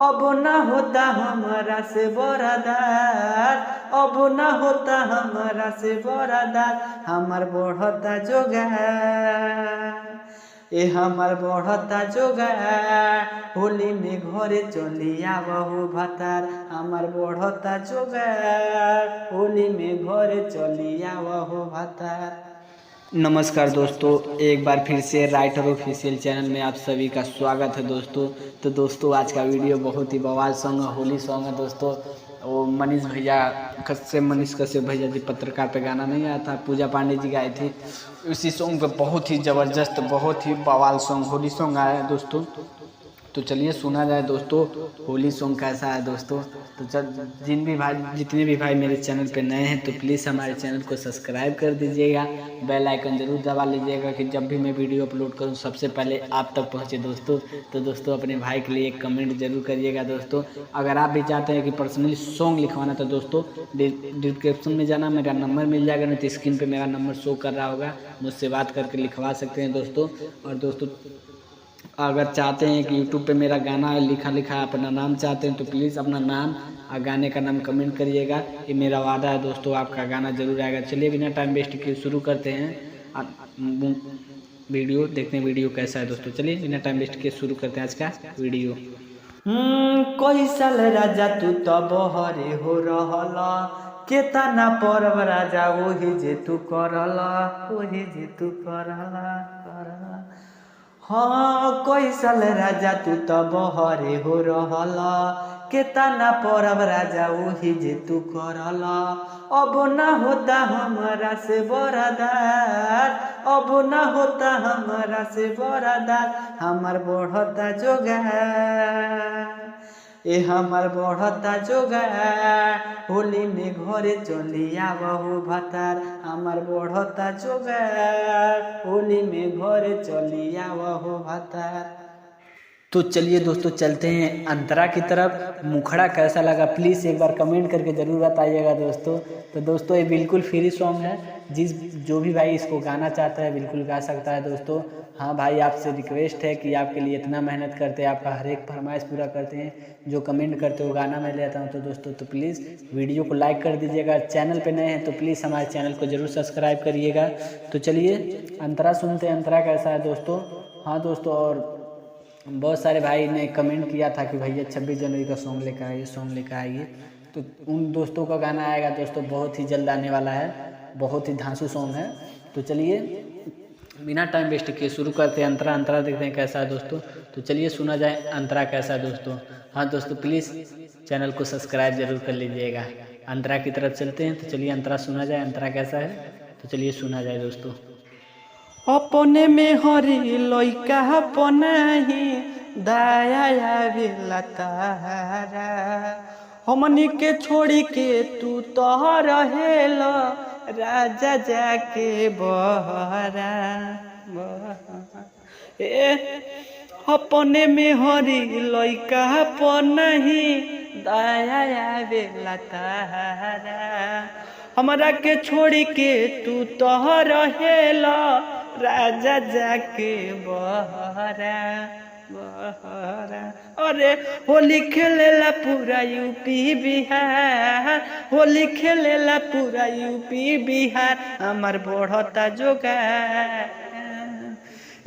अब ना होता हमारा से बरादार, अब ना होता हमारा से बरादार, हमार बढ़ता जोगार, ए हमार बढ़ता जोगार, होली में घरे चली आवहु भतार, हमार बढ़ता जोगार, होली में घरे चली आवहु भतार। नमस्कार दोस्तों, एक बार फिर से राइटर ऑफिशियल चैनल में आप सभी का स्वागत है दोस्तों। तो दोस्तों आज का वीडियो बहुत ही बवाल सॉन्ग है, होली सॉन्ग है दोस्तों। वो मनीष कश्यप भैया जी पत्रकार पे गाना नहीं आया था, पूजा पांडे जी गाए थे। उसी सॉन्ग पे बहुत ही ज़बरदस्त, बहुत ही बवाल सॉन्ग होली सॉन्ग आया है दोस्तों। तो चलिए सुना जाए दोस्तों होली सॉन्ग कैसा है दोस्तों। तो जितने भी भाई मेरे चैनल पे नए हैं तो प्लीज़ हमारे चैनल को सब्सक्राइब कर दीजिएगा, बेल आइकन ज़रूर दबा लीजिएगा कि जब भी मैं वीडियो अपलोड करूं सबसे पहले आप तक पहुंचे दोस्तों। तो दोस्तों अपने भाई के लिए एक कमेंट जरूर करिएगा दोस्तों। अगर आप भी चाहते हैं कि पर्सनली सॉन्ग लिखवाना तो दोस्तों डिस्क्रिप्शन में जाना, मेरा नंबर मिल जाएगा, नहीं तो स्क्रीन पर मेरा नंबर शो कर रहा होगा, मुझसे बात करके लिखवा सकते हैं दोस्तों। और दोस्तों अगर चाहते हैं कि यूट्यूब पे मेरा गाना लिखा अपना नाम चाहते हैं तो प्लीज़ अपना नाम और गाने का नाम कमेंट करिएगा। ये मेरा वादा है दोस्तों, आपका गाना जरूर आएगा। चलिए बिना टाइम वेस्ट किए शुरू करते हैं वीडियो देखते हैं वीडियो कैसा है दोस्तों। चलिए बिना टाइम वेस्ट किए शुरू करते हैं आज का वीडियो। कोई साल राजा तू तो बहरे हो रहला, केतना पर्व राजा वही जे तू करला, वही जे तू करला। हाँ कोई साल राजा तू तो बहरे हो रहला, केतना परब राजा वही जे तू करला। अब ना होता हमारा से बरादार, अब ना होता हमारा से बरादार, हमार बढ़ता जोगार, ए हमार बढ़ता जोगार, होली में घरे चली आवहु भतार, हमार बढ़ता जोगार, होली में घरे चली आवहु भतार। तो चलिए दोस्तों चलते हैं अंतरा की तरफ। मुखड़ा कैसा लगा प्लीज़ एक बार कमेंट करके ज़रूर बताइएगा दोस्तों। तो दोस्तों ये बिल्कुल फ्री सॉन्ग है, जो भी भाई इसको गाना चाहता है बिल्कुल गा सकता है दोस्तों। हाँ भाई आपसे रिक्वेस्ट है कि आपके लिए इतना मेहनत करते हैं, आपका हर एक फरमाइश पूरा करते हैं, जो कमेंट करते हो गाना मैं लेता हूँ। तो दोस्तों तो प्लीज़ वीडियो को लाइक कर दीजिएगा, चैनल पर नए हैं तो प्लीज़ हमारे चैनल को ज़रूर सब्सक्राइब करिएगा। तो चलिए अंतरा सुनते हैं, अंतरा कैसा है दोस्तों। हाँ दोस्तों, और बहुत सारे भाई ने कमेंट किया था कि भैया 26 जनवरी का सॉन्ग लेकर आइए। तो उन दोस्तों का गाना आएगा दोस्तों, बहुत ही जल्द आने वाला है, बहुत ही धांसू सॉन्ग है। तो चलिए बिना टाइम वेस्ट किए शुरू करते हैं अंतरा देखते हैं कैसा है दोस्तों। तो चलिए सुना जाए अंतरा कैसा है दोस्तों। हाँ दोस्तों प्लीज़ चैनल को सब्सक्राइब जरूर कर लीजिएगा। अंतरा की तरफ चलते हैं, तो चलिए अंतरा सुना जाए, अंतरा कैसा है। तो चलिए सुना जाए दोस्तों। अपने में हरी लइका अपनाही दया बिला तारा, हमनी के छोड़ी के तू तो रहेला राजा जाके बहरा। अपने में हरी लइका अपनाही दया बिला तारा, हमरा के छोड़ी के तू तो रहेला राजा जाके बहरा बहरा। अरे होली खेलेला पूरा यूपी बिहार, होली खेलेला पूरा यूपी बिहार, हमार बढ़ता जोगार,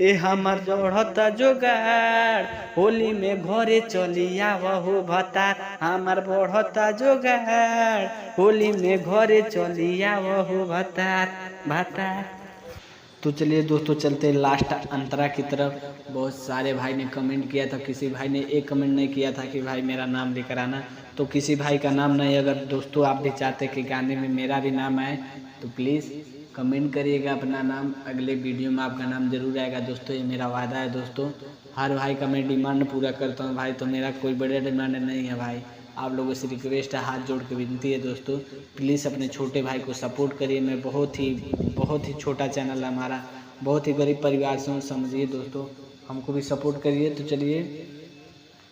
ए हमार बढ़ता जोगार, होली में घरे चली आवहु भतार, हमार बढ़ता जोगार, होली में घरे चली आवहु भतार। तो चलिए दोस्तों चलते हैं लास्ट अंतरा की तरफ। बहुत सारे भाई ने कमेंट किया था, किसी भाई ने एक कमेंट नहीं किया था कि भाई मेरा नाम लेकर आना। तो किसी भाई का नाम नहीं, अगर दोस्तों आप भी चाहते कि गाने में मेरा भी नाम आए तो प्लीज़ कमेंट करिएगा अपना नाम, अगले वीडियो में आपका नाम जरूर आएगा दोस्तों। ये मेरा वादा है दोस्तों, हर भाई का मैं डिमांड पूरा करता हूँ भाई। तो मेरा कोई बड़ा डिमांड नहीं है भाई, आप लोगों से रिक्वेस्ट है, हाथ जोड़ के विनती है दोस्तों, प्लीज़ अपने छोटे भाई को सपोर्ट करिए। मैं बहुत ही छोटा चैनल है हमारा, बहुत ही गरीब परिवार से हूँ, समझिए दोस्तों, हमको भी सपोर्ट करिए। तो चलिए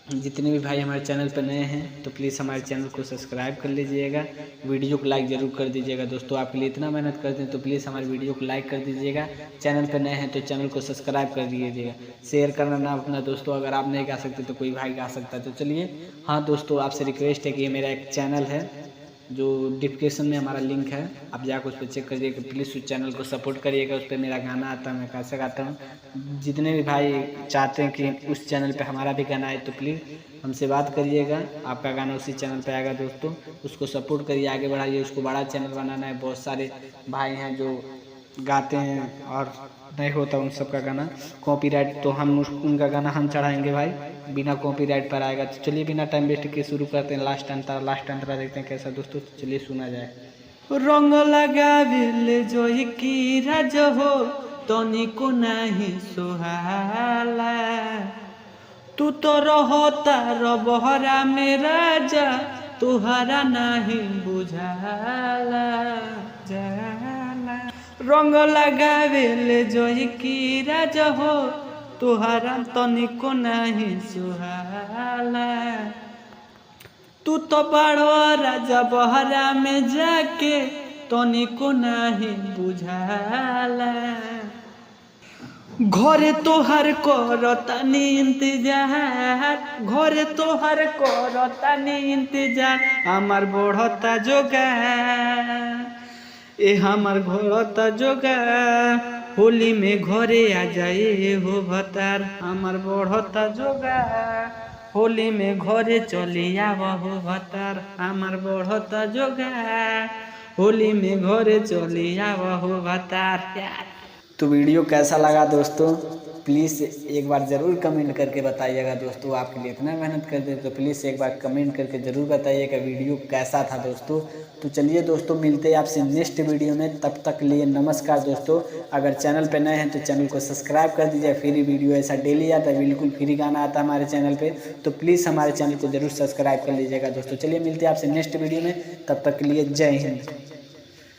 जितने भी भाई हमारे चैनल पर नए हैं तो प्लीज़ हमारे चैनल को सब्सक्राइब कर लीजिएगा, वीडियो को लाइक ज़रूर कर दीजिएगा दोस्तों। आपके लिए इतना मेहनत करते हैं तो प्लीज़ हमारे वीडियो को लाइक कर दीजिएगा। चैनल पर नए हैं तो चैनल को सब्सक्राइब कर दीजिएगा, शेयर करना ना अपना दोस्तों। अगर आप नहीं गा सकते तो कोई भाई गा सकता है। तो चलिए, हाँ दोस्तों, आपसे रिक्वेस्ट है कि ये मेरा एक चैनल है जो डिस्क्रिप्शन में हमारा लिंक है, आप जाकर उस पर चेक करिएगा। प्लीज़ उस चैनल को सपोर्ट करिएगा, उस पर मेरा गाना आता है, मैं कैसे गाता हूँ। जितने भी भाई चाहते हैं कि उस चैनल पे हमारा भी गाना आए तो प्लीज़ हमसे बात करिएगा, आपका गाना उसी चैनल पे आएगा दोस्तों। उसको सपोर्ट करिए, आगे बढ़ाइए, उसको बड़ा चैनल बनाना है। बहुत सारे भाई हैं जो गाते हैं और नहीं होता उन सबका गाना कॉपीराइट, तो हम उनका गाना हम चढ़ाएंगे भाई, बिना कॉपीराइट पर आएगा। तो चलिए बिना टाइम वेस्ट के शुरू करते हैं। लास्ट अंतरा देखते हैं कैसा दोस्तों। चलिए सुना जाए। रंग लगाविल जोई की राज हो तनिको नहीं सुहाला, तू तो रहता रबहरा में राजा तुहरा नहीं बुझाला जाला। रंग लगावेल जोई की राज हो तुहरा तनिको नहीं सुहाला, तू तो बड़ो राजा बहरा में जाके तनिको नहीं बुझाला। घरे तोहर करतानी इंतजार, घरे तोहर करतानी इंतजार, हमार बढ़ता जोगार ए हमार घरता जोगार, होली में घरे आ जाए हो भतार, हमार बढ़ता जोगार, होली में घरे चली आव हो भतार, हमार बढ़ता जोगार, होली में घरे चली आव हो भतार। तो वीडियो कैसा लगा दोस्तों, प्लीज़ एक बार ज़रूर कमेंट करके बताइएगा दोस्तों। आपके लिए इतना मेहनत करते तो प्लीज़ एक बार कमेंट करके ज़रूर बताइएगा वीडियो कैसा था दोस्तों। तो चलिए दोस्तों, मिलते हैं आपसे नेक्स्ट वीडियो में, तब तक लिए नमस्कार दोस्तों। अगर चैनल पे नए हैं तो चैनल को सब्सक्राइब कर दीजिए। फ्री वीडियो ऐसा डेली आता है, बिल्कुल फ्री गाना आता है हमारे चैनल पर, तो प्लीज़ हमारे चैनल को ज़रूर सब्सक्राइब कर लीजिएगा दोस्तों। चलिए मिलते हैं आपसे नेक्स्ट वीडियो में, तब तक के लिए जय हिंद।